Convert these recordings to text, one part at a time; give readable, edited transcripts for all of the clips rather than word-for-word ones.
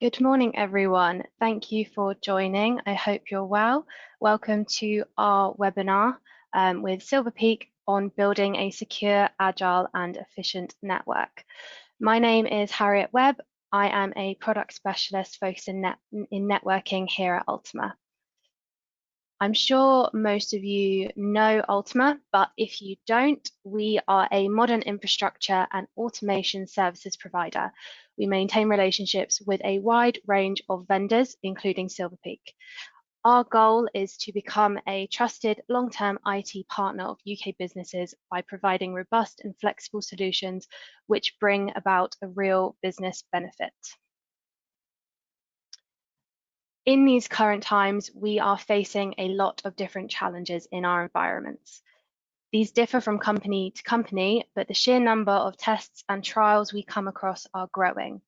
Good morning, everyone. Thank you for joining. I hope you're well. Welcome to our webinar with Silver Peak on building a secure, agile, and efficient network. My name is Harriet Webb. I am a product specialist focused in networking here at Ultima. I'm sure most of you know Ultima, but if you don't, we are a modern infrastructure and automation services provider. We maintain relationships with a wide range of vendors, including Silver Peak. Our goal is to become a trusted long-term IT partner of UK businesses by providing robust and flexible solutions which bring about a real business benefit. In these current times, we are facing a lot of different challenges in our environments. These differ from company to company, but the sheer number of tests and trials we come across are growing,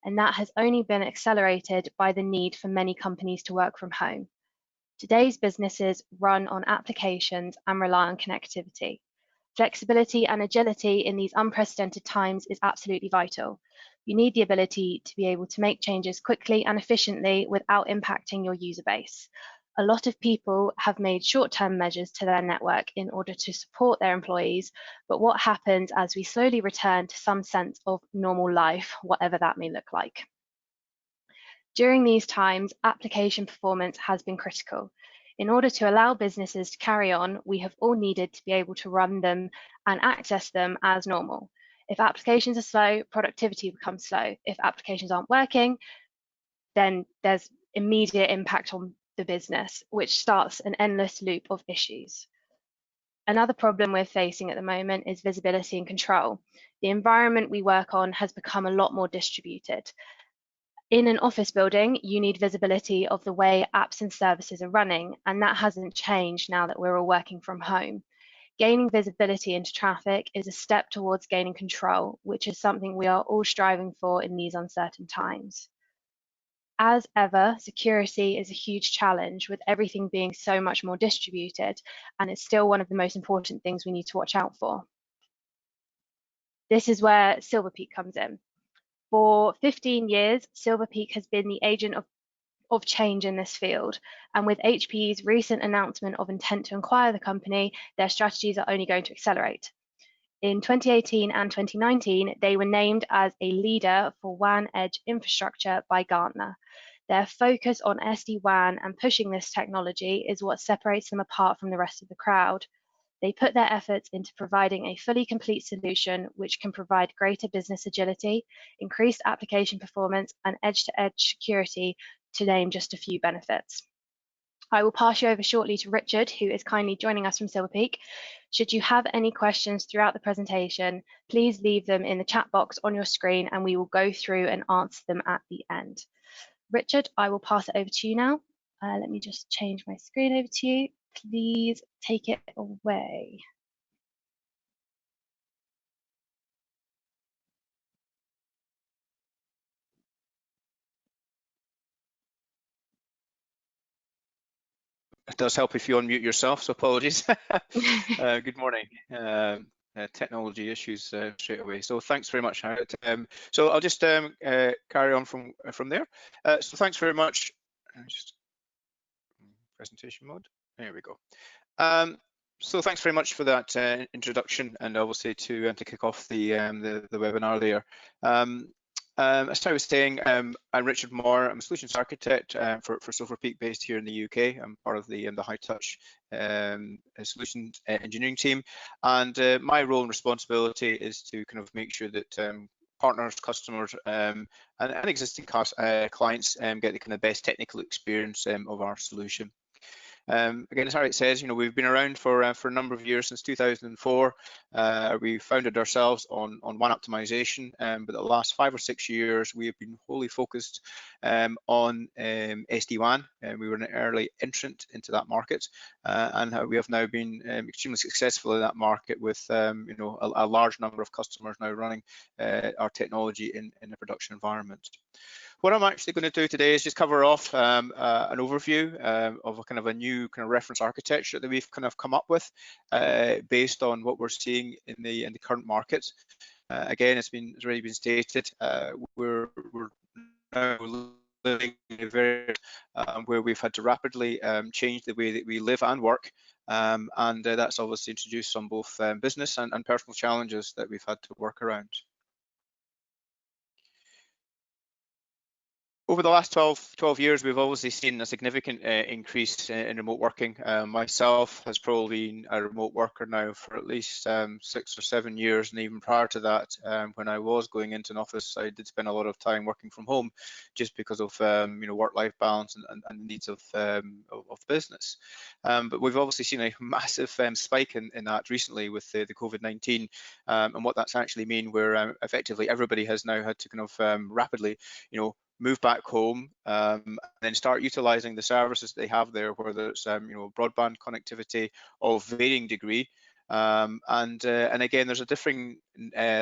and that has only been accelerated by the need for many companies to work from home. Today's businesses run on applications and rely on connectivity. Flexibility and agility in these unprecedented times is absolutely vital. You need the ability to be able to make changes quickly and efficiently without impacting your user base. A lot of people have made short-term measures to their network in order to support their employees, but what happens as we slowly return to some sense of normal life, whatever that may look like? During these times, application performance has been critical. In order to allow businesses to carry on, we have all needed to be able to run them and access them as normal. If applications are slow, productivity becomes slow. If applications aren't working, then there's immediate impact on the business, which starts an endless loop of issues. Another problem we're facing at the moment is visibility and control. The environment we work on has become a lot more distributed. In an office building, you need visibility of the way apps and services are running, and that hasn't changed now that we're all working from home. Gaining visibility into traffic is a step towards gaining control, which is something we are all striving for in these uncertain times. As ever, security is a huge challenge with everything being so much more distributed, and it's still one of the most important things we need to watch out for. This is where Silver Peak comes in. For 15 years, Silver Peak has been the agent of change in this field, and with HPE's recent announcement of intent to acquire the company, their strategies are only going to accelerate. In 2018 and 2019, they were named as a leader for WAN edge infrastructure by Gartner. Their focus on SD-WAN and pushing this technology is what separates them apart from the rest of the crowd. They put their efforts into providing a fully complete solution which can provide greater business agility, increased application performance, and edge-to-edge security, to name just a few benefits. I will pass you over shortly to Richard, who is kindly joining us from Silver Peak. Should you have any questions throughout the presentation, please leave them in the chat box on your screen and we will go through and answer them at the end. Richard, I will pass it over to you now. Let me just change my screen over to you. Please take it away. It does help if you unmute yourself, so apologies. Good morning. Technology issues straight away. So thanks very much, Harriet. So I'll just carry on from there. So thanks very much. Just presentation mode. There we go. So thanks very much for that introduction, and obviously to kick off the webinar there. As I was saying, I'm Richard Moore. I'm a solutions architect for Silver Peak based here in the UK. I'm part of the High Touch solutions engineering team, and my role and responsibility is to kind of make sure that partners, customers, and existing clients get the kind of best technical experience of our solution. Again, as Harriet says, we've been around for a number of years, since 2004. We founded ourselves on WAN optimization, but the last 5 or 6 years we have been wholly focused on SD-WAN. We were an early entrant into that market, and we have now been extremely successful in that market with a large number of customers now running our technology in a production environment. What I'm actually going to do today is just cover off an overview of a new kind of reference architecture that we've kind of come up with based on what we're seeing in the current market. Again, it's already been stated, we're now living very where we've had to rapidly change the way that we live and work, and that's obviously introduced some both business and personal challenges that we've had to work around. Over the last 12 years, we've obviously seen a significant increase in remote working. Myself has probably been a remote worker now for at least 6 or 7 years, and even prior to that, when I was going into an office, I did spend a lot of time working from home, just because of work-life balance and needs of business. But we've obviously seen a massive spike in that recently with the COVID-19, and what that's actually mean, where effectively everybody has now had to kind of rapidly, move back home, and then start utilizing the services they have there, whether it's broadband connectivity of varying degree, and again, there's a differing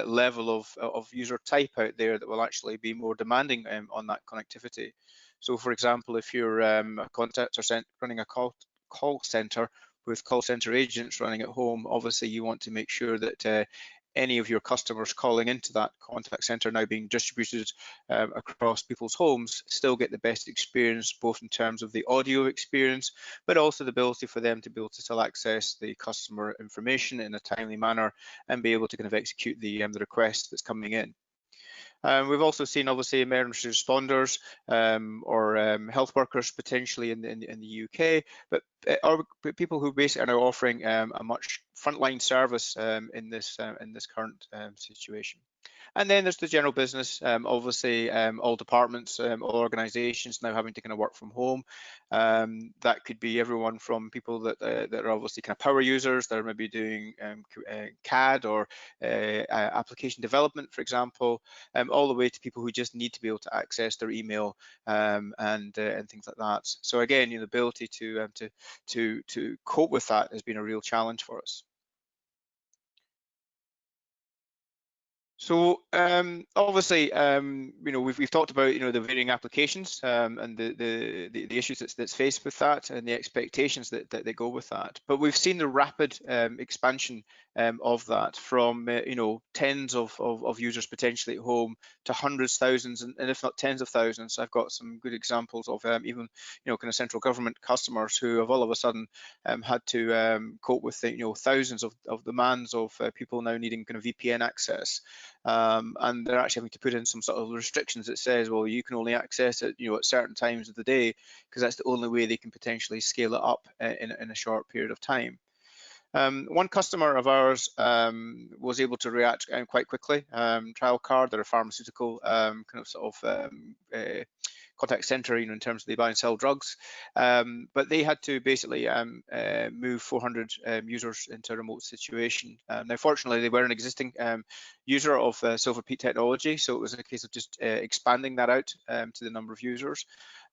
level of user type out there that will actually be more demanding on that connectivity. So, for example, if you're a contact center running a call center with call center agents running at home, obviously you want to make sure that any of your customers calling into that contact center now being distributed across people's homes still get the best experience, both in terms of the audio experience, but also the ability for them to be able to still access the customer information in a timely manner and be able to kind of execute the request that's coming in. We've also seen, obviously, emergency responders or health workers potentially in the UK, but people who basically are now offering a much frontline service in this current situation. And then there's the general business, obviously all departments, all organizations now having to kind of work from home. That could be everyone from people that are obviously kind of power users, that are maybe doing CAD or application development, for example, all the way to people who just need to be able to access their email and things like that. So again, the ability to cope with that has been a real challenge for us. So obviously, we've talked about the varying applications and the issues that's faced with that and the expectations that they go with that. But we've seen the rapid expansion of that from tens of users potentially at home to hundreds, thousands, and if not tens of thousands. I've got some good examples of even kind of central government customers who have all of a sudden had to cope with thousands of demands of people now needing kind of VPN access. And they're actually having to put in some sort of restrictions that says, well, you can only access it, at certain times of the day, because that's the only way they can potentially scale it up in a short period of time. One customer of ours was able to react quite quickly. Trial Card, they're a pharmaceutical kind of sort of contact center, in terms of they buy and sell drugs, but they had to basically move 400 users into a remote situation. Now, fortunately, they were an existing user of Silver Peak technology, so it was a case of just expanding that out to the number of users.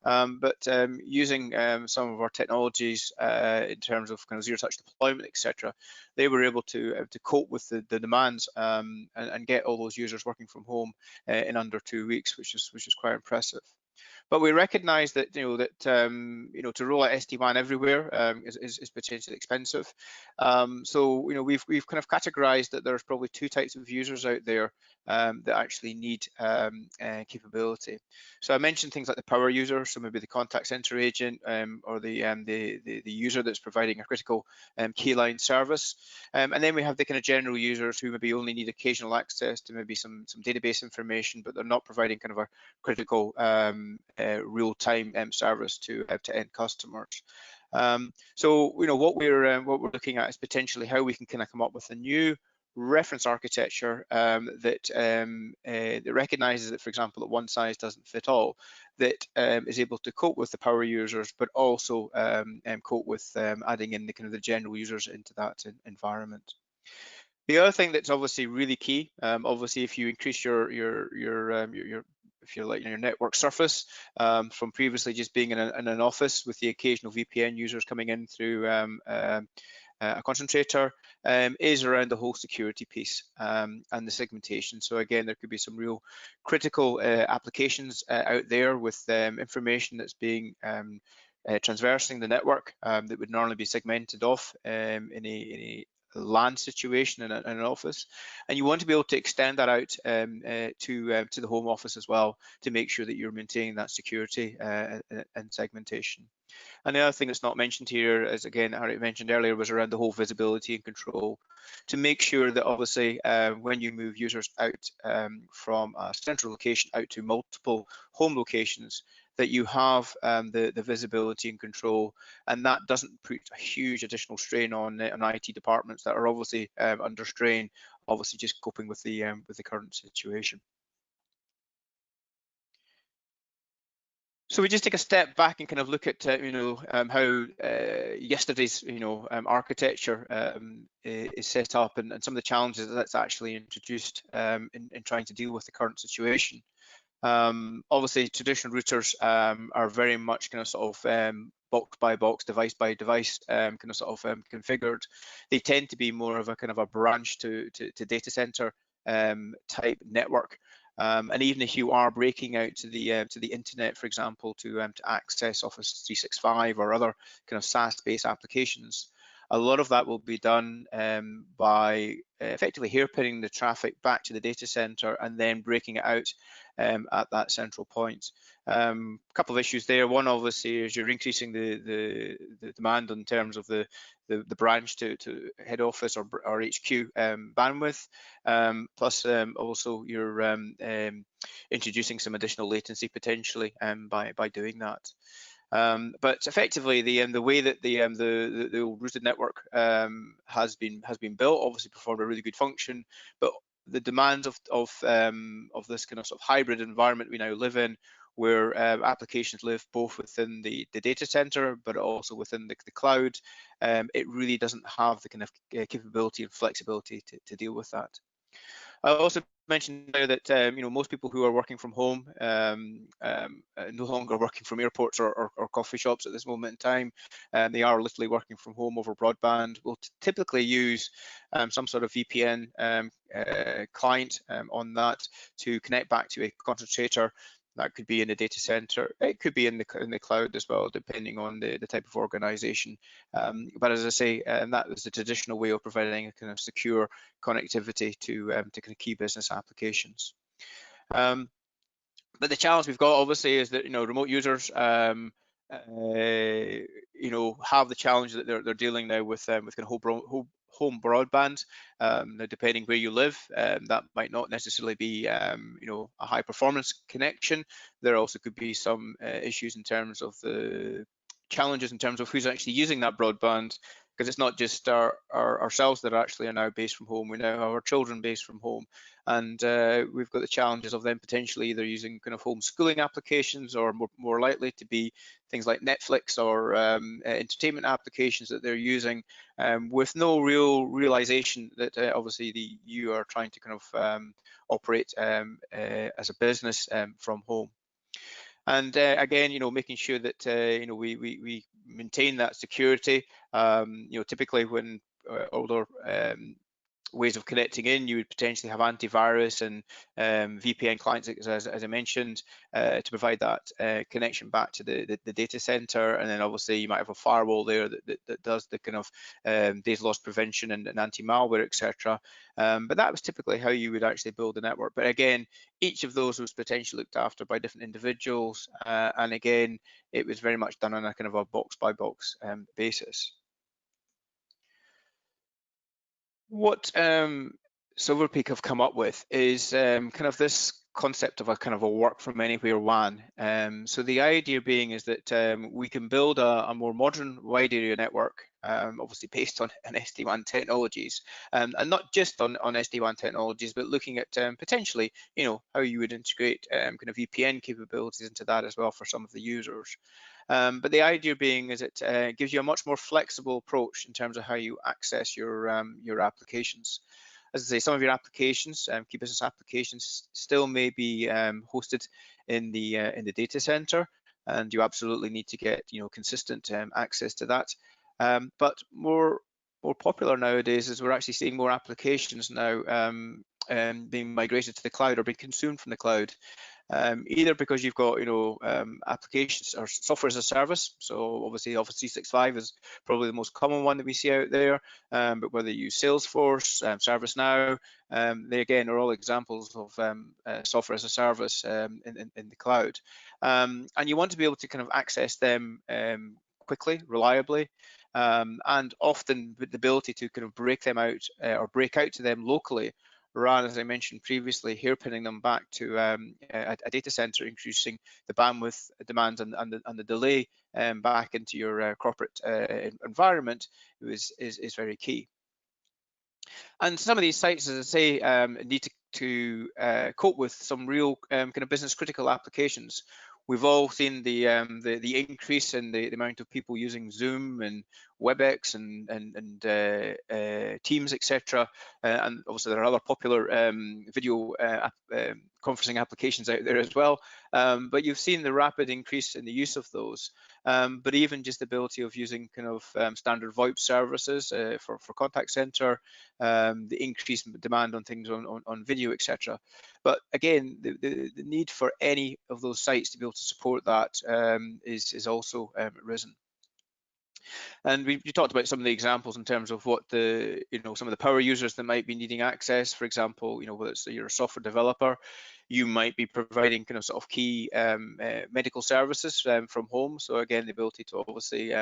But using some of our technologies in terms of kind of zero-touch deployment, etc., they were able to cope with the demands and get all those users working from home in under 2 weeks, which is quite impressive. But we recognise that to roll out SD-WAN everywhere is potentially expensive. So we've kind of categorised that there's probably two types of users out there that actually need capability. So I mentioned things like the power user, so maybe the contact center agent or the user that's providing a critical keyline service, and then we have the kind of general users who maybe only need occasional access to maybe some database information, but they're not providing kind of a critical real-time service to end customers. So what we're looking at is potentially how we can kind of come up with a new reference architecture that recognizes that, for example, that one size doesn't fit all, that is able to cope with the power users, but also cope with adding in the kind of the general users into that environment. The other thing that's obviously really key, obviously, if you increase your if you like your network surface from previously just being in an office with the occasional VPN users coming in through a concentrator, is around the whole security piece and the segmentation. So again, there could be some real critical applications out there with information that's being traversing the network that would normally be segmented off in a LAN situation in an office, and you want to be able to extend that out to the home office as well, to make sure that you're maintaining that security and segmentation. And the other thing that's not mentioned here, as again Harry mentioned earlier, was around the whole visibility and control, to make sure that obviously when you move users out from a central location out to multiple home locations, that you have the visibility and control, and that doesn't put a huge additional strain on IT departments that are obviously under strain, obviously just coping with the current situation. So we just take a step back and kind of look at how yesterday's architecture is set up, and some of the challenges that's actually introduced in trying to deal with the current situation. Obviously, traditional routers are very much kind of sort of box by box, device by device, kind of sort of configured. They tend to be more of a kind of a branch to data center type network. And even if you are breaking out to the internet, for example, to access Office 365 or other kind of SaaS-based applications, a lot of that will be done by effectively hairpinning the traffic back to the data center and then breaking it out at that central point. A couple of issues there. One, obviously, is you're increasing the demand in terms of the branch to head office or HQ bandwidth. Plus, also you're introducing some additional latency potentially by doing that. But effectively, the way that the routed network has been built, obviously performed a really good function, but the demands of this kind of hybrid environment we now live in, where applications live both within the data center but also within the cloud, it really doesn't have the kind of capability and flexibility to deal with that. I also mentioned now that most people who are working from home, no longer working from airports or coffee shops at this moment in time. They are literally working from home over broadband. Will typically use some sort of VPN client on that to connect back to a concentrator. That could be in the data center. It could be in the cloud as well, depending on the type of organization. But as I say, that was the traditional way of providing a kind of secure connectivity to kind of key business applications. But the challenge we've got obviously is that remote users have the challenge that they're dealing now with kind of home broadband. Now, depending where you live, that might not necessarily be a high performance connection. There also could be some issues in terms of the challenges in terms of who's actually using that broadband, because it's not just ourselves that are now based from home. We now have our children based from home, and we've got the challenges of them potentially either using kind of homeschooling applications, or more likely to be things like Netflix or entertainment applications that they're using, with no real realization that obviously you are trying to kind of operate as a business from home. And again, making sure that we maintain that security. Typically when older ways of connecting in, you would potentially have antivirus and VPN clients, as I mentioned, to provide that connection back to the data center. And then obviously you might have a firewall there that does the kind of data loss prevention and anti-malware, etc. But that was typically how you would actually build a network. But again, each of those was potentially looked after by different individuals. And again, it was very much done on a kind of a box by box basis. What Silver Peak have come up with is kind of this concept of a kind of a work from anywhere WAN. So the idea being is that we can build a more modern wide area network, obviously based on SD-WAN technologies, and not just on SD-WAN technologies, but looking at potentially, how you would integrate kind of VPN capabilities into that as well for some of the users. But the idea being is it gives you a much more flexible approach in terms of how you access your applications. As I say, some of your applications, key business applications, still may be hosted in the data center, and you absolutely need to get consistent access to that. But more popular nowadays is we're actually seeing more applications now being migrated to the cloud or being consumed from the cloud. either because you've got applications or software as a service. So obviously Office 365 is probably the most common one that we see out there, but whether you use Salesforce, ServiceNow, they again are all examples of software as a service in the cloud. And you want to be able to kind of access them quickly, reliably, and often with the ability to kind of break them out or break out to them locally, rather, as I mentioned previously, hairpinning them back to a data center, increasing the bandwidth demands and the delay back into your corporate environment is very key. And some of these sites, as I say, need to cope with some real kind of business critical applications. We've all seen the increase in the amount of people using Zoom and WebEx and Teams, etc. And obviously there are other popular video conferencing applications out there as well. But you've seen the rapid increase in the use of those. But even just the ability of using kind of standard VoIP services for contact center, the increased demand on things on video, etc. But again, the need for any of those sites to be able to support that is also risen. And we talked about some of the examples in terms of what some of the power users that might be needing access. For example, whether it's you're a software developer, you might be providing kind of sort of key medical services from home. So again, the ability to obviously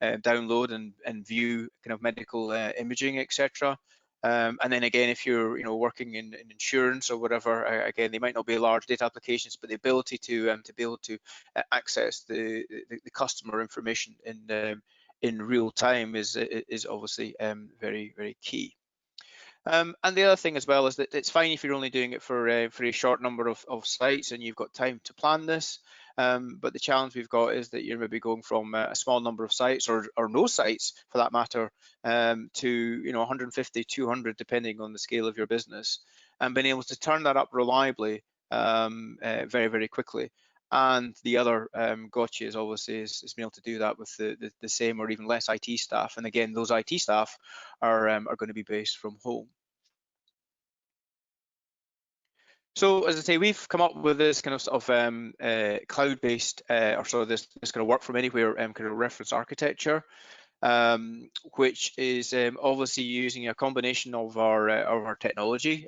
download and view kind of medical imaging, etc. And then again, if you're working in insurance or whatever, again, they might not be large data applications, but the ability to be able to access the customer information in real time is obviously very, very key. And the other thing as well is that it's fine if you're only doing it for a short number of sites and you've got time to plan this. But the challenge we've got is that you're maybe going from a small number of sites or no sites for that matter to 150, 200 depending on the scale of your business, and being able to turn that up reliably very, very quickly. And the other gotcha is obviously is being able to do that with the same or even less IT staff. And again, those IT staff are going to be based from home. So as I say, we've come up with this kind of sort of cloud-based or sort of this kind of work from anywhere kind of reference architecture, which is obviously using a combination of our technology,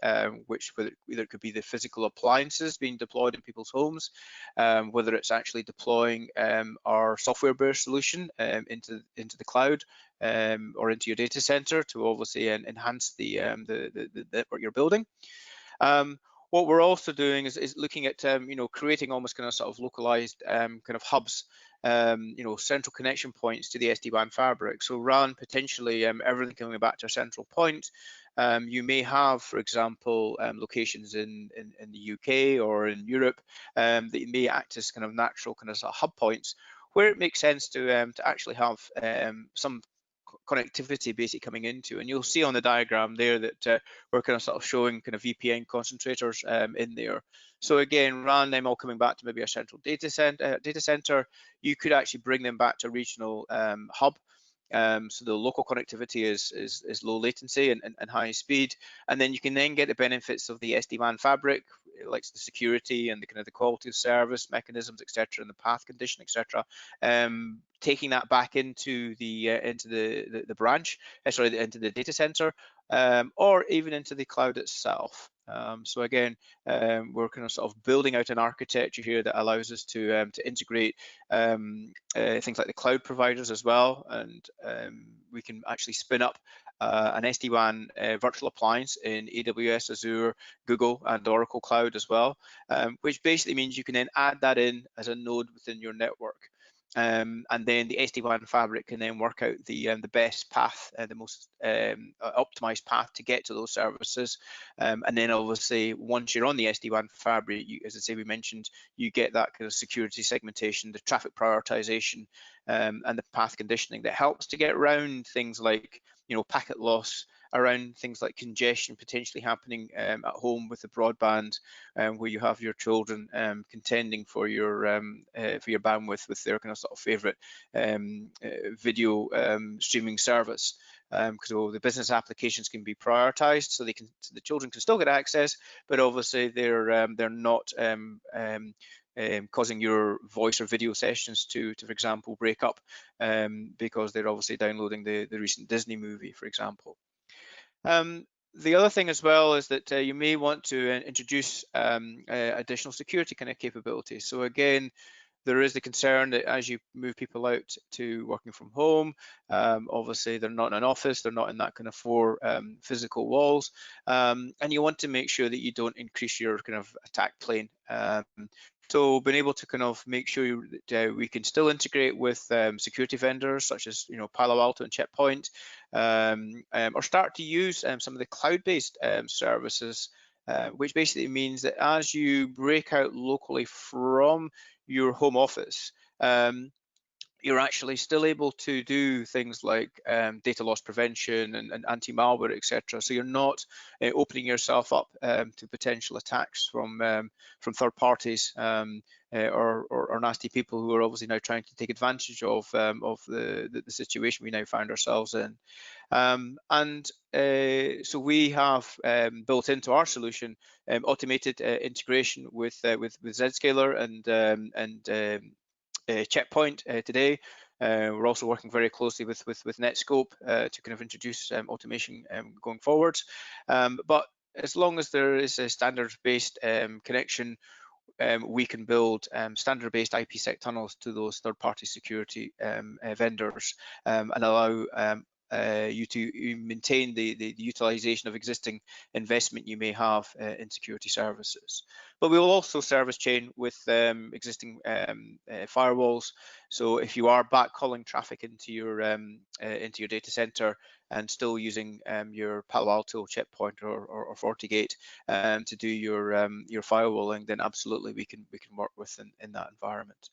which either it could be the physical appliances being deployed in people's homes, whether it's actually deploying our software-based solution into the cloud or into your data center to obviously enhance the network you're building. What we're also doing is looking at creating almost kind of sort of localized kind of hubs, central connection points to the SD-WAN fabric. So rather potentially everything coming back to a central point, you may have, for example, locations in the UK or in Europe that may act as kind of natural kind of sort of hub points where it makes sense to actually have some connectivity basically coming into, and you'll see on the diagram there that we're kind of sort of showing kind of VPN concentrators in there. So again, rather than them all coming back to maybe a central data center, you could actually bring them back to a regional hub. So the local connectivity is low latency and high speed, and then you can then get the benefits of the SD-WAN fabric, like the security and the kind of the quality of service mechanisms, etc., and the path condition, etc. Taking that back into the branch, into the data center, or even into the cloud itself. So again, we're kind of sort of building out an architecture here that allows us to integrate things like the cloud providers as well, and we can actually spin up an SD-WAN virtual appliance in AWS, Azure, Google, and Oracle Cloud as well, which basically means you can then add that in as a node within your network. And then the SD-WAN fabric can then work out the best path, the most optimized path to get to those services. And then obviously, once you're on the SD-WAN fabric, as I say, we mentioned, you get that kind of security segmentation, the traffic prioritization, and the path conditioning that helps to get around things like packet loss, around things like congestion potentially happening at home with the broadband, where you have your children contending for your bandwidth with their kind of sort of favorite video streaming service. because the business applications can be prioritized, so the children can still get access, but obviously they're not causing your voice or video sessions to for example, break up because they're obviously downloading the recent Disney movie, for example. The other thing as well is that you may want to introduce additional security kind of capabilities. So again, there is the concern that as you move people out to working from home, obviously they're not in an office, they're not in that kind of four physical walls, and you want to make sure that you don't increase your kind of attack plane. So being able to kind of make sure that we can still integrate with security vendors such as Palo Alto and Checkpoint, or start to use some of the cloud-based services, which basically means that as you break out locally from your home office, you're actually still able to do things like data loss prevention and anti-malware, etc. So you're not opening yourself up to potential attacks from third parties or nasty people who are obviously now trying to take advantage of the situation we now find ourselves in. So we have built into our solution automated integration with Zscaler and Checkpoint today. We're also working very closely with Netscope to kind of introduce automation going forward. But as long as there is a standard-based connection, we can build standard-based IPsec tunnels to those third-party security vendors and allow you to maintain the utilization of existing investment you may have in security services. But we will also service chain with existing firewalls. So if you are backhauling traffic into your data center and still using your Palo Alto, Checkpoint, or FortiGate to do your firewalling, then absolutely we can work with in that environment.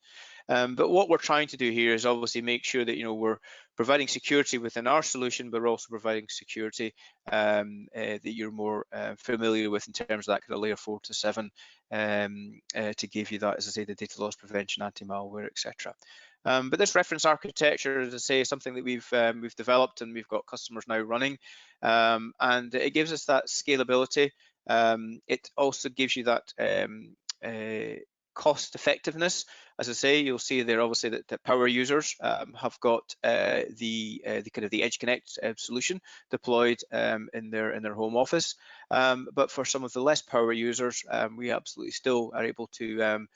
But what we're trying to do here is obviously make sure that we're providing security within our solution, but we're also providing security that you're more familiar with in terms of that kind of layer 4 to 7 to give you that, as I say, the data loss prevention, anti-malware, etc. But this reference architecture, as I say, is something that we've developed and we've got customers now running, and it gives us that scalability. It also gives you that cost effectiveness. As I say, you'll see there obviously that power users have got the kind of the Edge Connect solution deployed in their home office. But for some of the less power users, we absolutely still are able to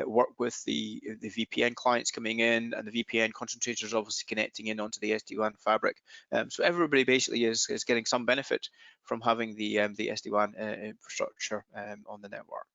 work with the VPN clients coming in, and the VPN concentrators obviously connecting in onto the SD-WAN fabric. So everybody basically is getting some benefit from having the SD-WAN infrastructure on the network.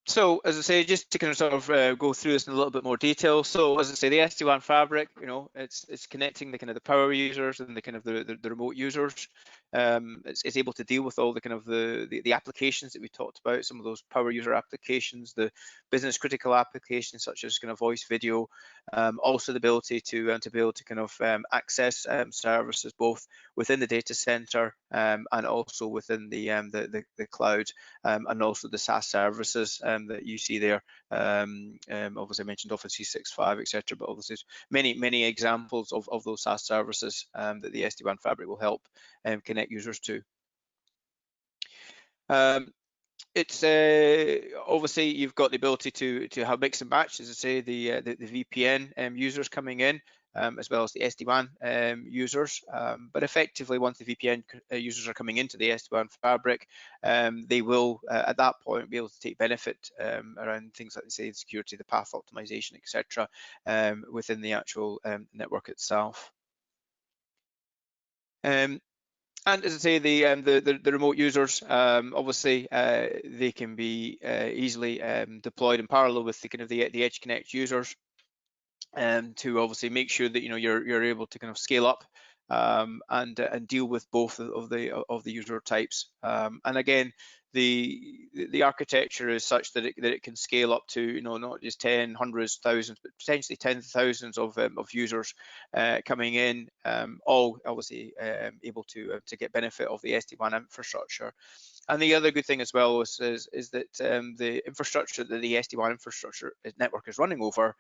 So as I say, just to kind of sort of go through this in a little bit more detail. So as I say, the SD-WAN fabric, it's connecting the kind of the power users and the kind of the remote users. It's able to deal with all the kind of the applications that we talked about, some of those power user applications, the business critical applications such as kind of voice, video, also the ability to be able to kind of access services both within the data center and also within the cloud, and also the SaaS services that you see there. Obviously I mentioned Office 365, etc., but obviously there's many examples of those SaaS services that the SD-WAN fabric will help connect users to. It's obviously you've got the ability to have mix and match, as I say, the VPN users coming in, as well as the SD-WAN users. But effectively, once the VPN users are coming into the SD-WAN fabric, they will at that point be able to take benefit around things like, say, security, the path optimization, etc., within the actual network itself. And as I say, the remote users, obviously, they can be easily deployed in parallel with the kind of the Edge Connect users, to obviously make sure that you're able to kind of scale up and deal with both of the user types. And again, the architecture is such that it can scale up to, you know, not just 10, hundreds, thousands, but potentially tens of thousands of users coming in, all obviously able to get benefit of the SD-WAN infrastructure. And the other good thing as well is that the infrastructure that the SD-WAN infrastructure network is running over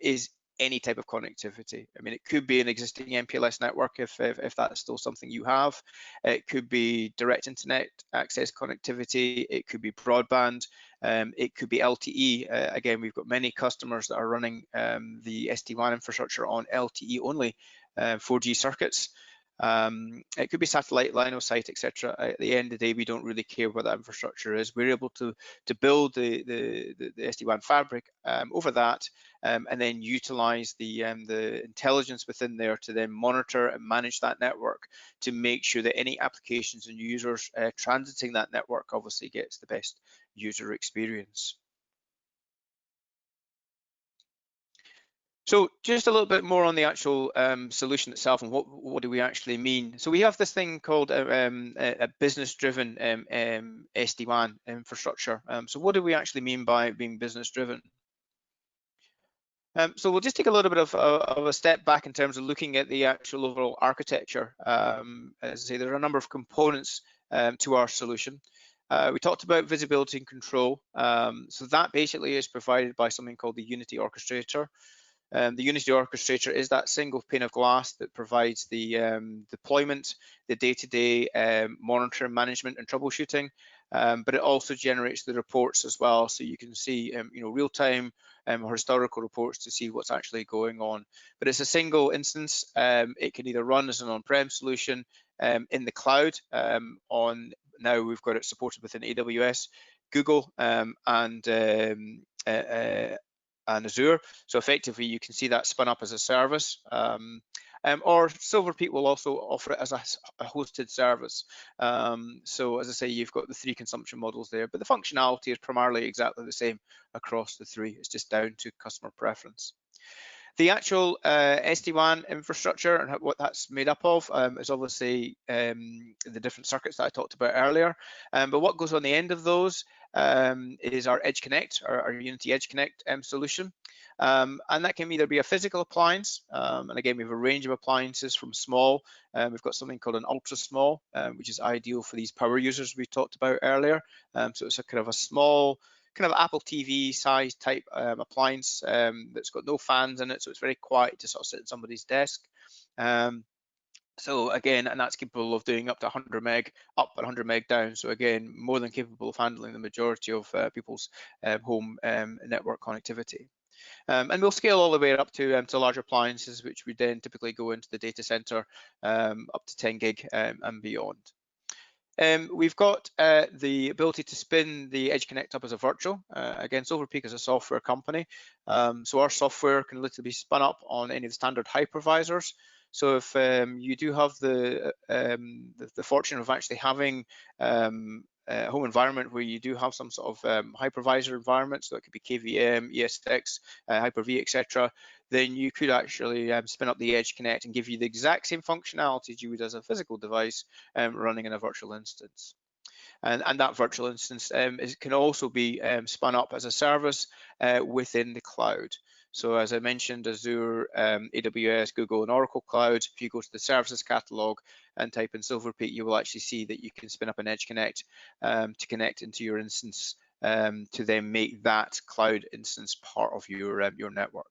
is any type of connectivity. I mean, it could be an existing MPLS network if that's still something you have. It could be direct internet access connectivity. It could be broadband. It could be LTE. Again, we've got many customers that are running the SD-WAN infrastructure on LTE only 4G circuits. It could be satellite, line of sight, etc. At the end of the day, we don't really care what that infrastructure is. We're able to build the SD-WAN fabric over that, and then utilize the intelligence within there to then monitor and manage that network to make sure that any applications and users transiting that network obviously gets the best user experience. So just a little bit more on the actual solution itself and what do we actually mean. So we have this thing called a business-driven SD-WAN infrastructure. So what do we actually mean by being business-driven? So we'll just take a little bit of a step back in terms of looking at the actual overall architecture. As I say, there are a number of components to our solution. We talked about visibility and control. So that basically is provided by something called the Unity Orchestrator. The Unity Orchestrator is that single pane of glass that provides the deployment, the day-to-day monitoring, management, and troubleshooting. But it also generates the reports as well, so you can see, you know, real-time or historical reports to see what's actually going on. But it's a single instance. It can either run as an on-prem solution in the cloud. On now we've got it supported within AWS, Google, and Azure. So effectively, you can see that spun up as a service. Or Silver Peak will also offer it as a hosted service. So as I say, you've got the three consumption models there, but the functionality is primarily exactly the same across the three. It's just down to customer preference. The actual SD-WAN infrastructure and what that's made up of is obviously the different circuits that I talked about earlier. But what goes on the end of those is our Edge Connect, our Unity Edge Connect solution. And that can either be a physical appliance, and again, we have a range of appliances from small. We've got something called an ultra small, which is ideal for these power users we talked about earlier. So it's a kind of a small, kind of Apple TV size type appliance that's got no fans in it, so it's very quiet to sort of sit at somebody's desk. So again, and that's capable of doing up to 100 meg up and 100 meg down. So again, more than capable of handling the majority of people's home network connectivity. And we'll scale all the way up to larger appliances, which would then typically go into the data center up to 10 gig and beyond. We've got the ability to spin the Edge Connect up as a virtual. Again, Silver Peak is a software company, so our software can literally be spun up on any of the standard hypervisors. So if you do have the fortune of actually having a home environment where you do have some sort of hypervisor environment, so it could be KVM, ESX, Hyper-V, etc., then you could actually spin up the Edge Connect and give you the exact same functionality as you would as a physical device running in a virtual instance. And that virtual instance can also be spun up as a service within the cloud. So as I mentioned, Azure, AWS, Google, and Oracle Cloud, if you go to the services catalog and type in Silver Peak, you will actually see that you can spin up an Edge Connect to connect into your instance to then make that cloud instance part of your network.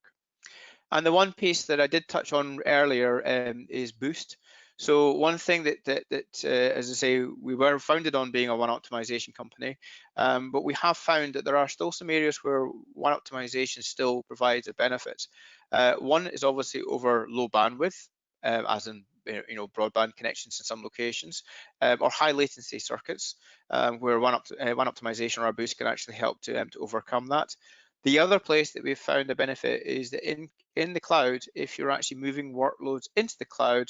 And the one piece that I did touch on earlier is Boost. So one thing that as I say, we were founded on being a WAN optimization company, but we have found that there are still some areas where WAN optimization still provides a benefit. One is obviously over low bandwidth, as in broadband connections in some locations, or high latency circuits, where WAN optimization or our Boost can actually help to overcome that. The other place that we've found a benefit is that in the cloud, if you're actually moving workloads into the cloud,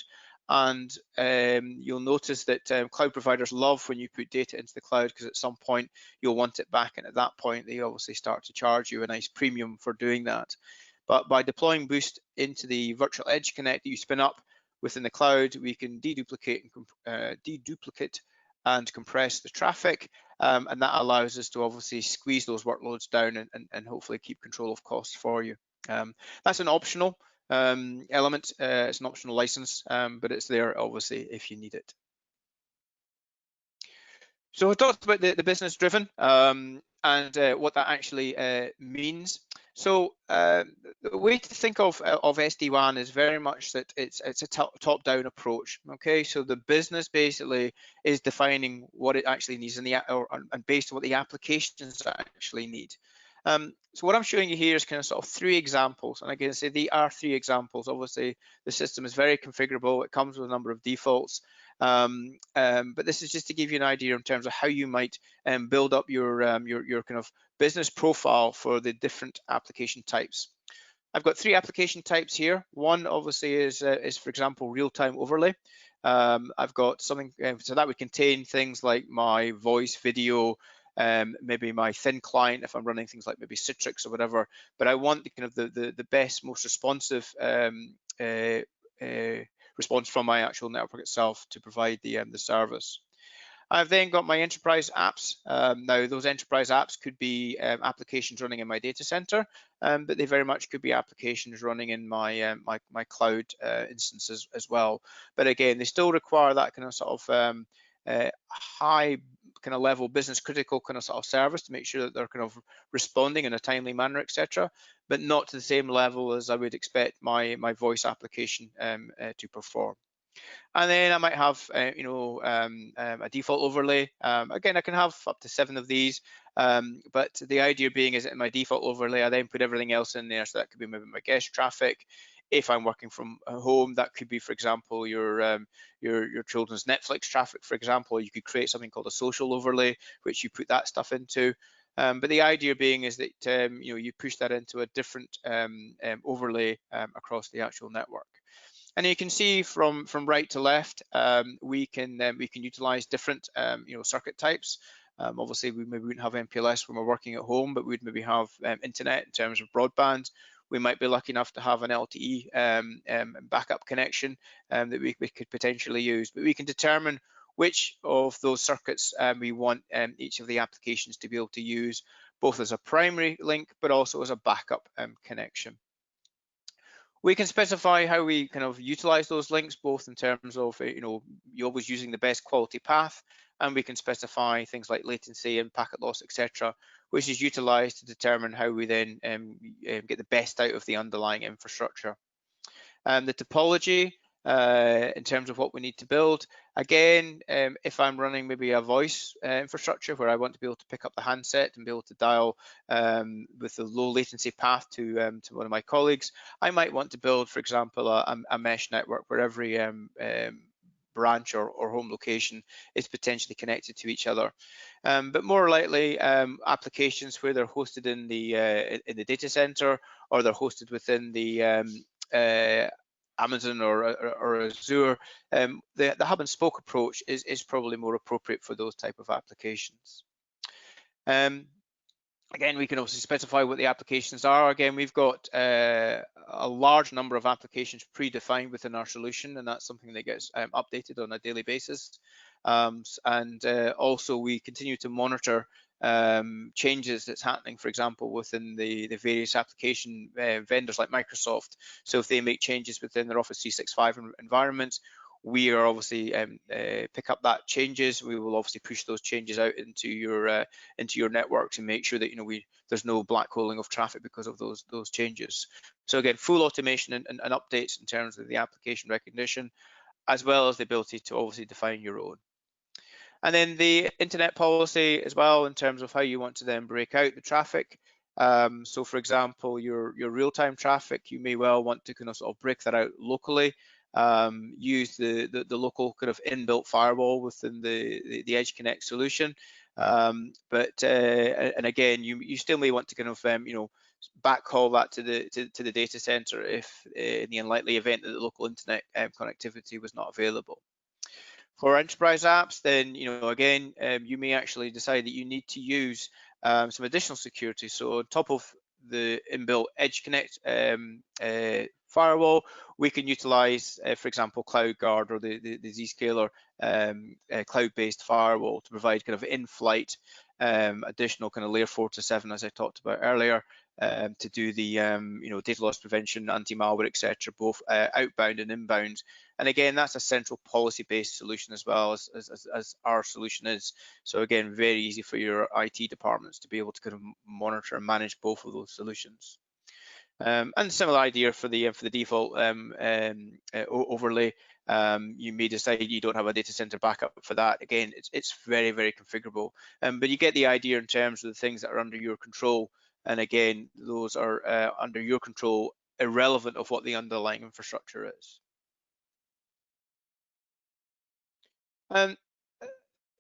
and you'll notice that cloud providers love when you put data into the cloud, because at some point you'll want it back, and at that point they obviously start to charge you a nice premium for doing that. But by deploying Boost into the virtual Edge Connect that you spin up within the cloud, we can deduplicate and compress the traffic, and that allows us to obviously squeeze those workloads down and hopefully keep control of costs for you. That's an optional element. It's an optional license, but it's there obviously if you need it. So I talked about the business driven and what that actually means. So the way to think of SD-WAN is very much that it's a top-down approach. Okay, so the business basically is defining what it actually needs and based on what the applications actually need. So what I'm showing you here is kind of sort of 3 examples, and again, say they are 3 examples. Obviously, the system is very configurable. It comes with a number of defaults. But this is just to give you an idea in terms of how you might build up your kind of business profile for the different application types. I've got 3 application types here. One obviously is for example, real-time overlay. I've got something, so that would contain things like my voice, video, maybe my thin client if I'm running things like maybe Citrix or whatever. But I want the kind of the best, most responsive response from my actual network itself to provide the service. I've then got my enterprise apps. Now, those enterprise apps could be applications running in my data center, but they very much could be applications running in my my cloud instances as well. But again, they still require that kind of sort of high kind of level business critical kind of sort of service to make sure that they're kind of responding in a timely manner, etc., but not to the same level as I would expect my voice application to perform. And then I might have, a default overlay. Again, I can have up to 7 of these, but the idea being is that in my default overlay, I then put everything else in there. So that could be maybe my guest traffic. If I'm working from home, that could be, for example, your children's Netflix traffic, for example. You could create something called a social overlay, which you put that stuff into. But the idea being is that you push that into a different overlay across the actual network. And you can see from right to left, we can utilize different circuit types. Obviously, we maybe wouldn't have MPLS when we're working at home, but we'd maybe have internet in terms of broadband. We might be lucky enough to have an LTE backup connection that we could potentially use. But we can determine which of those circuits we want each of the applications to be able to use, both as a primary link, but also as a backup connection. We can specify how we kind of utilize those links, both in terms of, you're always using the best quality path, and we can specify things like latency and packet loss, etc., which is utilized to determine how we then get the best out of the underlying infrastructure. The topology, in terms of what we need to build. Again, if I'm running maybe a voice infrastructure where I want to be able to pick up the handset and be able to dial with a low latency path to one of my colleagues, I might want to build, for example, a mesh network where every branch or home location is potentially connected to each other. But more likely, applications where they're hosted in the data center, or they're hosted within the Amazon or Azure, the hub and spoke approach is probably more appropriate for those type of applications. Again, we can also specify what the applications are. Again, we've got a large number of applications predefined within our solution, and that's something that gets updated on a daily basis. Also, we continue to monitor changes that's happening, for example, within the various application vendors like Microsoft. So if they make changes within their Office 365 environment, we are obviously pick up that changes. We will obviously push those changes out into your networks and make sure that there's no black holing of traffic because of those changes. So again, full automation and updates in terms of the application recognition, as well as the ability to obviously define your own. And then the internet policy as well, in terms of how you want to then break out the traffic. So for example, your real-time traffic, you may well want to kind of sort of break that out locally. Use the local kind of inbuilt firewall within the Edge Connect solution. And again, you still may want to kind of backhaul that to the data center if in the unlikely event that the local internet connectivity was not available. For enterprise apps, then again, you may actually decide that you need to use some additional security. So on top of the inbuilt Edge Connect firewall, we can utilize, for example, CloudGuard or the Zscaler cloud-based firewall to provide kind of in-flight additional kind of layer 4 to 7, as I talked about earlier, to do the data loss prevention, anti-malware, etc., both outbound and inbound. And again, that's a central policy-based solution as well as our solution is. So again, very easy for your IT departments to be able to kind of monitor and manage both of those solutions. And similar idea for the default overlay. You may decide you don't have a data center backup for that. Again, it's very, very configurable. But you get the idea in terms of the things that are under your control. And again, those are under your control, irrelevant of what the underlying infrastructure is.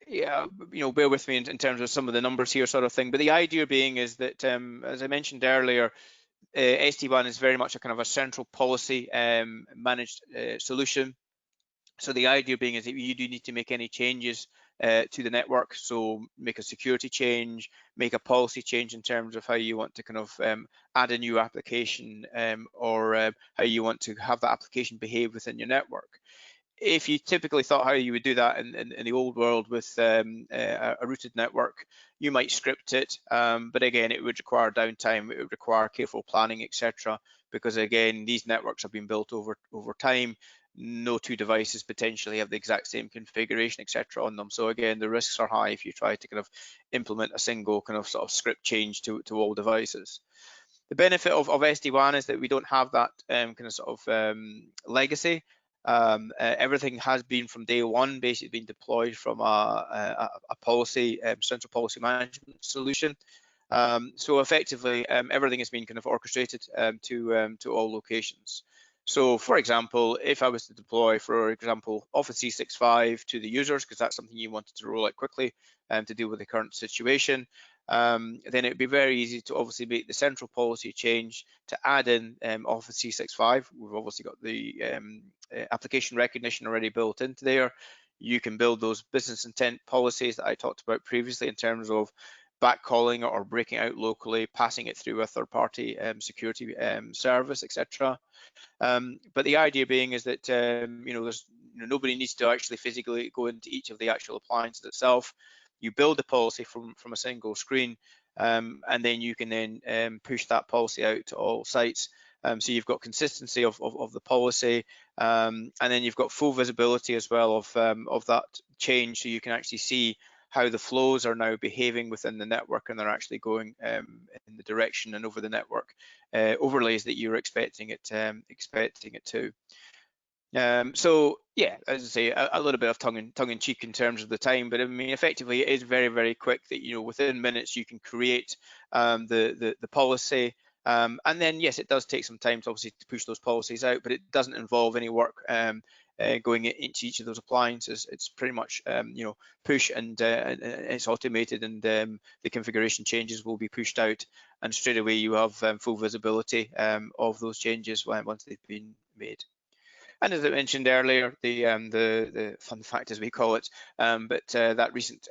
Yeah, bear with me in terms of some of the numbers here, sort of thing. But the idea being is that, as I mentioned earlier, SD-WAN is very much a kind of a central policy managed solution. So the idea being is that you do need to make any changes to the network. So make a security change, make a policy change in terms of how you want to kind of add a new application or how you want to have that application behave within your network. If you typically thought how you would do that in the old world with a routed network, you might script it, but again, it would require downtime, it would require careful planning, etc. Because again, these networks have been built over time. No two devices potentially have the exact same configuration, etc. on them. So again, the risks are high if you try to kind of implement a single kind of sort of script change to all devices. The benefit of SD-WAN is that we don't have that kind of sort of legacy. Everything has been from day one basically been deployed from a policy central policy management solution. So effectively, everything has been kind of orchestrated to all locations. So, for example, if I was to deploy, for example, Office 365 to the users, because that's something you wanted to roll out quickly to deal with the current situation, then it would be very easy to obviously make the central policy change to add in Office 365. We've obviously got the application recognition already built into there. You can build those business intent policies that I talked about previously in terms of backcalling or breaking out locally, passing it through a third-party security service, etc. But the idea being is that there's nobody needs to actually physically go into each of the actual appliances itself. You build the policy from a single screen, and then you can then push that policy out to all sites. So you've got consistency of the policy, and then you've got full visibility as well of that change, so you can actually see how the flows are now behaving within the network, and they're actually going in the direction and over the network overlays that you're expecting it to. So yeah, as I say, a little bit of tongue in cheek in terms of the time, but I mean, effectively, it is very, very quick. That within minutes you can create the policy, and then yes, it does take some time to obviously to push those policies out, but it doesn't involve any work going into each of those appliances. It's pretty much push and it's automated, and the configuration changes will be pushed out, and straight away you have full visibility of those changes once they've been made. And as I mentioned earlier, the fun fact, as we call it, but that recent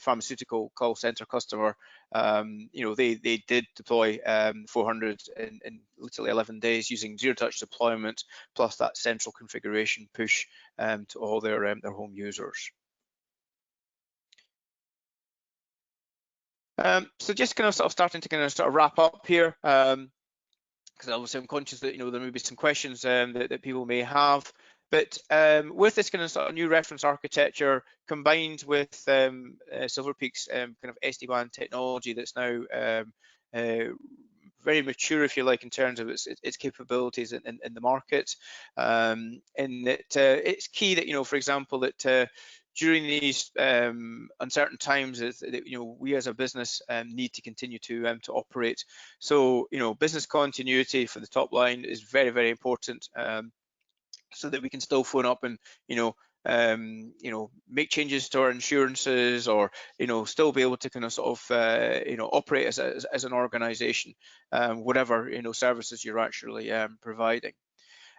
pharmaceutical call center customer, they did deploy 400 in literally 11 days using zero-touch deployment plus that central configuration push to all their home users. So just kind of starting to kind of wrap up here. Because obviously I'm conscious that there may be some questions that people may have, but with this kind of new reference architecture combined with Silver Peak's kind of SD-WAN technology that's now very mature, if you like, in terms of its capabilities in the market, and that it's key that for example, that during these uncertain times, we as a business need to continue to operate. So business continuity for the top line is very, very important, so that we can still phone up and make changes to our insurances, or still be able to kind of operate as an organization, whatever services you're actually providing.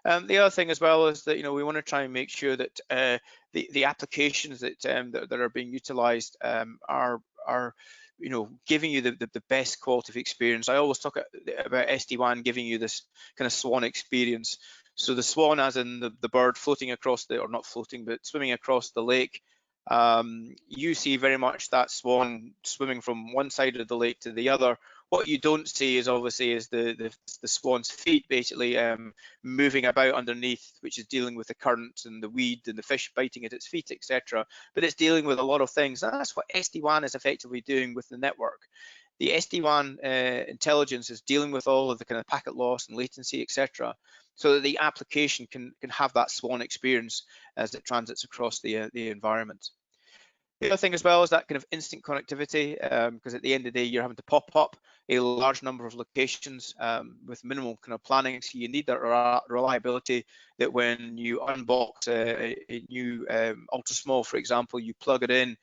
The other thing as well is that we want to try and make sure that the applications that are being utilized are giving you the best quality of experience. I always talk about SD-WAN giving you this kind of SWAN experience. So the SWAN, as in the bird floating across or not floating, but swimming across the lake. You see very much that SWAN swimming from one side of the lake to the other. What you don't see is obviously the SWAN's feet basically moving about underneath, which is dealing with the current and the weed and the fish biting at its feet, etc. But it's dealing with a lot of things. And that's what SD-WAN is effectively doing with the network. The SD-WAN intelligence is dealing with all of the kind of packet loss and latency, etc., so that the application can have that SWAN experience as it transits across the environment. The other thing as well is that kind of instant connectivity, because at the end of the day, you're having to pop up a large number of locations with minimal kind of planning. So you need that reliability that when you unbox a new ultra small, for example, you plug it in,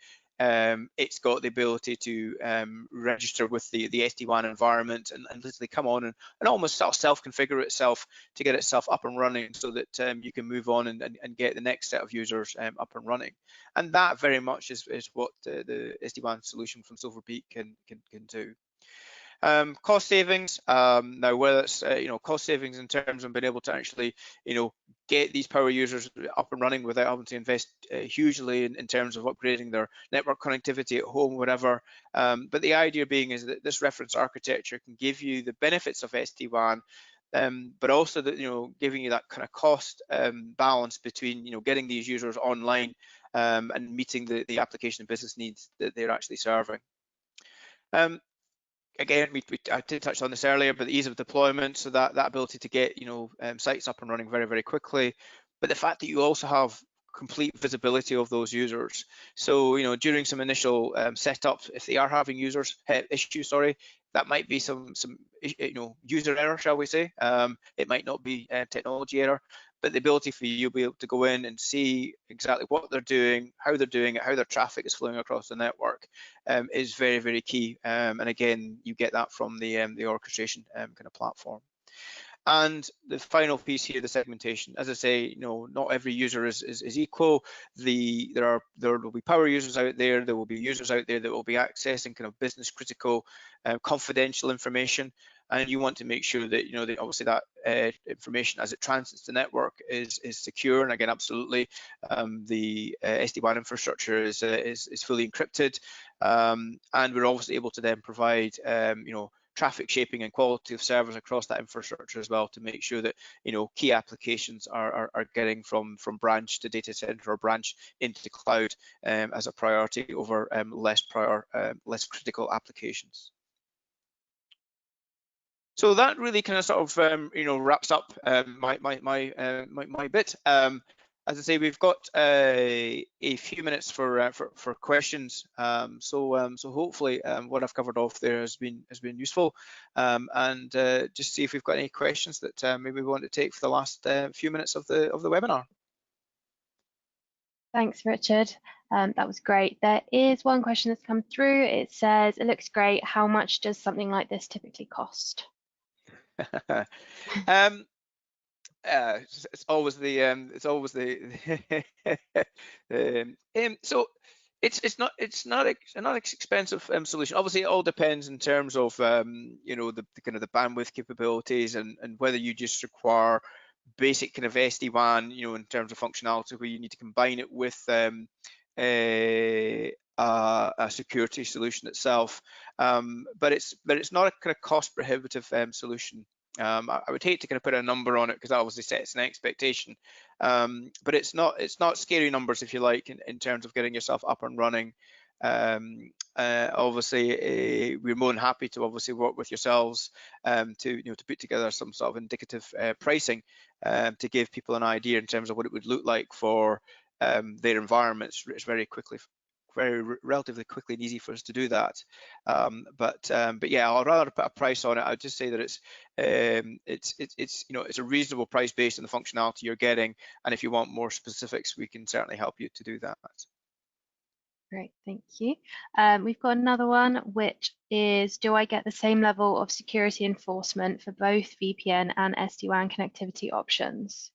it's got the ability to register with the SD-WAN environment and literally come on and almost self-configure itself to get itself up and running, so that you can move on and get the next set of users up and running. And that very much is what the SD-WAN solution from Silver Peak can do. Cost savings, now whether it's cost savings in terms of being able to actually get these power users up and running without having to invest hugely in terms of upgrading their network connectivity at home, whatever. But the idea being is that this reference architecture can give you the benefits of SD-WAN, but also that giving you that kind of cost balance between getting these users online and meeting the application and business needs that they're actually serving. Again, I did touch on this earlier, but the ease of deployment, so that ability to get sites up and running very, very quickly, but the fact that you also have complete visibility of those users. So during some initial setups, if they are having issues, that might be some user error, shall we say. It might not be technology error, but the ability for you to be able to go in and see exactly what they're doing, how they're doing it, how their traffic is flowing across the network is very, very key. And again, you get that from the orchestration kind of platform. And the final piece here, the segmentation. As I say, not every user is equal. There will be power users out there. There will be users out there that will be accessing kind of business critical, confidential information, and you want to make sure that that obviously that information as it transits the network is secure. And again, absolutely, the SD-WAN infrastructure is fully encrypted, and we're obviously able to then provide traffic shaping and quality of service across that infrastructure as well, to make sure that key applications are getting from branch to data center or branch into cloud as a priority over less critical applications. So that really kind of sort of wraps up my bit. As I say, we've got a few minutes for questions. So hopefully what I've covered off there has been useful, and just see if we've got any questions that maybe we want to take for the last few minutes of the webinar. Thanks, Richard. That was great. There is one question that's come through. It says, "It looks great. How much does something like this typically cost?" It's always the so it's not an expensive solution. Obviously, it all depends in terms of the kind of the bandwidth capabilities and whether you just require basic kind of SD-WAN in terms of functionality, where you need to combine it with a security solution itself, but it's not a kind of cost prohibitive solution. I would hate to kind of put a number on it, because that obviously sets an expectation, but it's not scary numbers, if you like, in terms of getting yourself up and running. Obviously, we're more than happy to obviously work with yourselves to put together some sort of indicative pricing to give people an idea in terms of what it would look like for their environments. It's relatively quickly and easy for us to do that, but yeah, I'd rather put a price on it. I'd just say that it's a reasonable price based on the functionality you're getting, and if you want more specifics, we can certainly help you to do that. Great, thank you. We've got another one, which is, do I get the same level of security enforcement for both VPN and SD-WAN connectivity options?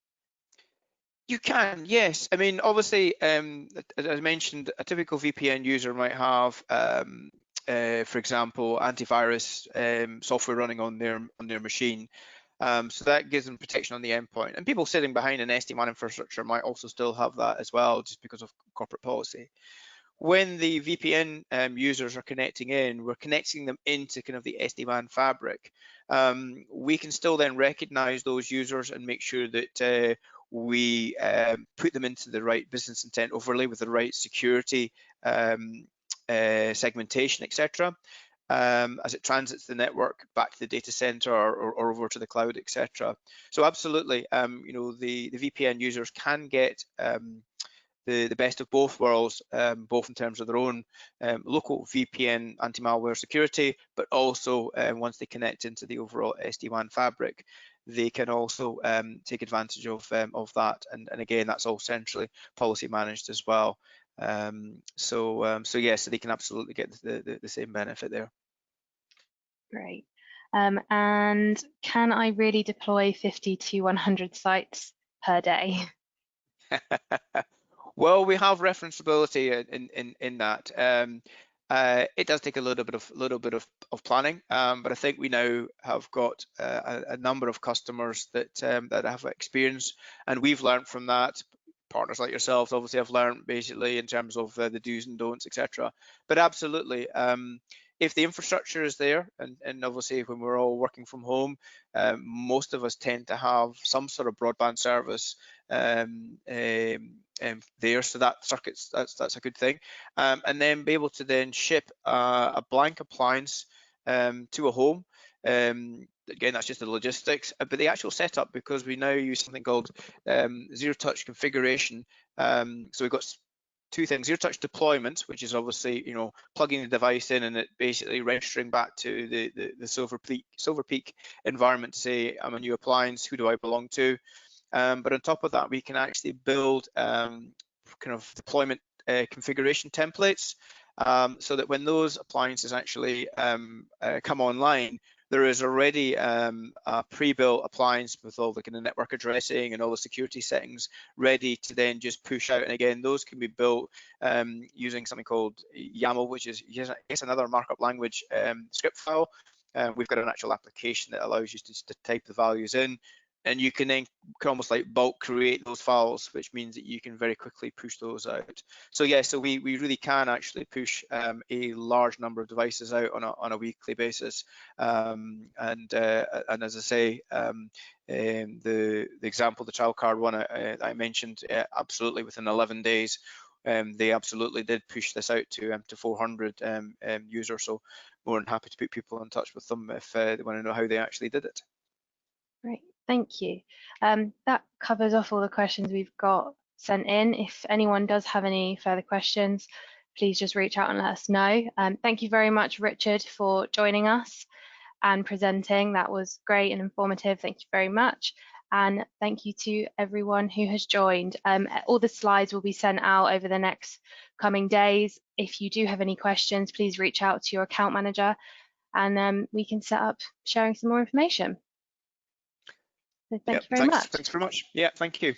You can, yes. I mean, obviously, as I mentioned, a typical VPN user might have for example, antivirus software running on their machine. So that gives them protection on the endpoint. And people sitting behind an SD-WAN infrastructure might also still have that as well, just because of corporate policy. When the VPN users are connecting in, we're connecting them into kind of the SD-WAN fabric. We can still then recognize those users and make sure that we put them into the right business intent overlay with the right security segmentation, etc. As it transits the network back to the data center or over to the cloud, etc. So absolutely, you know, the VPN users can get the best of both worlds, both in terms of their own local VPN anti-malware security, but also once they connect into the overall SD-WAN fabric, they can also take advantage of that. And again, that's all centrally policy managed as well. So yes, so they can absolutely get the same benefit there. Great. And can I really deploy 50 to 100 sites per day? Well, we have referenceability in that. It does take a little bit of planning, but I think we now have got a number of customers that have experience, and we've learned from that. Partners like yourselves obviously have learned basically in terms of the do's and don'ts, etc. But absolutely, if the infrastructure is there, and obviously when we're all working from home, most of us tend to have some sort of broadband service there, so that circuits, that's a good thing, and then be able to then ship a blank appliance to a home. Again, that's just the logistics, but the actual setup, because we now use something called zero touch configuration. So we've got two things: zero touch deployment, which is obviously, you know, plugging the device in and it basically registering back to the Silver Peak environment to say, I'm a new appliance, who do I belong to? But on top of that, we can actually build kind of deployment configuration templates, so that when those appliances actually come online, there is already a pre-built appliance with all the kind of network addressing and all the security settings ready to then just push out. And again, those can be built using something called YAML, which is, I guess, another markup language script file. We've got an actual application that allows you to type the values in, and you can then almost like bulk create those files, which means that you can very quickly push those out. So yeah, so we really can actually push a large number of devices out on a weekly basis. And as I say, the example, the child card one I mentioned, absolutely within 11 days, they absolutely did push this out to 400 users. So more than happy to put people in touch with them if they want to know how they actually did it. Great, thank you. That covers off all the questions we've got sent in. If anyone does have any further questions, please just reach out and let us know. Thank you very much, Richard, for joining us and presenting. That was great and informative. Thank you very much. And thank you to everyone who has joined. All the slides will be sent out over the next coming days. If you do have any questions, please reach out to your account manager, and we can set up sharing some more information. So thank you very much. Thanks very much. Yeah, thank you.